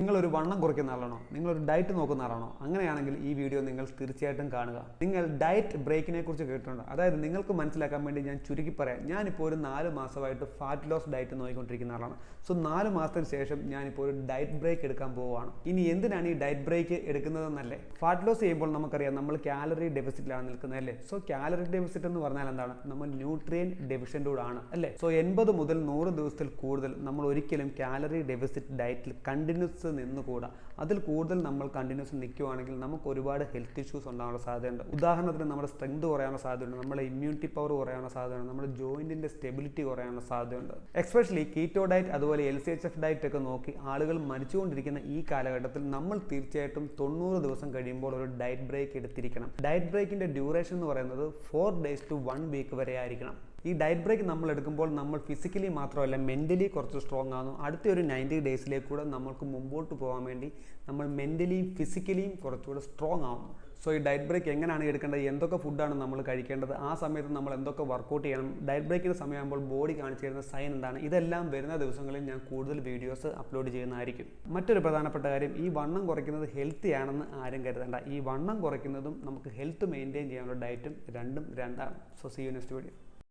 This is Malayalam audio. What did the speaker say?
നിങ്ങളൊരു വണ്ണം കുറയ്ക്കുന്ന ആളാണോ? നിങ്ങളൊരു ഡയറ്റ് നോക്കുന്ന ആളാണോ? അങ്ങനെയാണെങ്കിൽ ഈ വീഡിയോ നിങ്ങൾ തീർച്ചയായിട്ടും കാണുക. നിങ്ങൾ ഡയറ്റ് ബ്രേക്കിനെ കുറിച്ച് കേട്ടിട്ടുണ്ടോ? അതായത് നിങ്ങൾക്ക് മനസ്സിലാക്കാൻ വേണ്ടി ഞാൻ ചുരുക്കി പറയാം. ഞാനിപ്പോൾ ഒരു 4 മാസമായിട്ട് ഫാറ്റ് ലോസ് ഡയറ്റ് നോക്കിക്കൊണ്ടിരിക്കുന്ന ആളാണ്. സോ 4 മാസത്തിന് ശേഷം ഞാനിപ്പോൾ ഒരു ഡയറ്റ് ബ്രേക്ക് എടുക്കാൻ പോവുകയാണ്. ഇനി എന്തിനാണ് ഈ ഡയറ്റ് ബ്രേക്ക് എടുക്കുന്നതെന്നല്ലേ? ഫാറ്റ് ലോസ് ചെയ്യുമ്പോൾ നമുക്കറിയാം നമ്മൾ കാലറി ഡെഫിസിറ്റിലാണ് നിൽക്കുന്നത് അല്ലേ? സോ കാലറി ഡെഫിസിറ്റ് എന്ന് പറഞ്ഞാൽ എന്താണ്? നമ്മൾ ന്യൂട്രിയൻ ഡെഫിഷ്യൻ്റോട് ആണ് അല്ലേ? സോ 80 മുതൽ 100 ദിവസത്തിൽ കൂടുതൽ നമ്മൾ ഒരിക്കലും കാലറി ഡെഫിസിറ്റ് ഡയറ്റിൽ കണ്ടിന്യൂസ് നിന്നുകൂടാ. അതിൽ കൂടുതൽ നമ്മൾ കണ്ടിന്യൂസ് നിൽക്കുകയാണെങ്കിൽ നമുക്ക് ഒരുപാട് ഹെൽത്ത് ഇഷ്യൂസ് ഉണ്ടാകാനുള്ള സാധ്യതയുണ്ട്. ഉദാഹരണത്തിന് നമ്മുടെ സ്ട്രെങ്ത് കുറയാനുള്ള സാധ്യതയുണ്ട്, നമ്മുടെ ഇമ്മ്യൂണിറ്റി പവർ കുറയാനുള്ള സാധ്യതയുണ്ട്, നമ്മുടെ ജോയിന്റിന്റെ സ്റ്റെബിലിറ്റി കുറയാനുള്ള സാധ്യതയുണ്ട്. എസ്പെഷ്യലി കീറ്റോ ഡയറ്റ് അതുപോലെ LCHF ഡയറ്റ് ഒക്കെ നോക്കി ആളുകൾ മരിച്ചുകൊണ്ടിരിക്കുന്ന ഈ കാലഘട്ടത്തിൽ നമ്മൾ തീർച്ചയായിട്ടും 90 ദിവസം കഴിയുമ്പോൾ ഒരു ഡയറ്റ് ബ്രേക്ക് എടുത്തിരിക്കണം. ഡയറ്റ് ബ്രേക്കിന്റെ ഡ്യൂറേഷൻ എന്ന് പറയുന്നത് 4 days to 1 week വരെ ആയിരിക്കണം. ഈ ഡയറ്റ് ബ്രേക്ക് നമ്മൾ എടുക്കുമ്പോൾ നമ്മൾ ഫിസിക്കലി മാത്രമല്ല മെൻ്റലി കുറച്ച് സ്ട്രോങ് ആകുന്നു. അടുത്ത ഒരു 90 ഡേയ്സിലേക്ക് കൂടെ നമ്മൾക്ക് മുമ്പോട്ട് പോകാൻ വേണ്ടി നമ്മൾ മെൻ്റലിയും ഫിസിക്കലിയും കുറച്ചുകൂടെ സ്ട്രോങ് ആവുന്നു. സോ ഈ ഡയറ്റ് ബ്രേക്ക് എങ്ങനെയാണ് എടുക്കേണ്ടത്, എന്തൊക്കെ ഫുഡാണ് നമ്മൾ കഴിക്കേണ്ടത്, ആ സമയത്ത് നമ്മൾ എന്തൊക്കെ വർക്കൗട്ട് ചെയ്യണം, ഡയറ്റ് ബ്രേക്കിൻ്റെ സമയമാകുമ്പോൾ ബോഡി കാണിച്ചു തരുന്ന സൈൻ എന്താണ്, ഇതെല്ലാം വരുന്ന ദിവസങ്ങളിൽ ഞാൻ കൂടുതൽ വീഡിയോസ് അപ്ലോഡ് ചെയ്യുന്നതായിരിക്കും. മറ്റൊരു പ്രധാനപ്പെട്ട കാര്യം, ഈ വണ്ണം കുറയ്ക്കുന്നത് ഹെൽത്തി ആണെന്ന് ആരും കരുതേണ്ട. ഈ വണ്ണം കുറയ്ക്കുന്നതും നമുക്ക് ഹെൽത്ത് മെയിൻറ്റെയിൻ ചെയ്യാനുള്ള ഡയറ്റും രണ്ടും രണ്ടാണ്. So see you next video.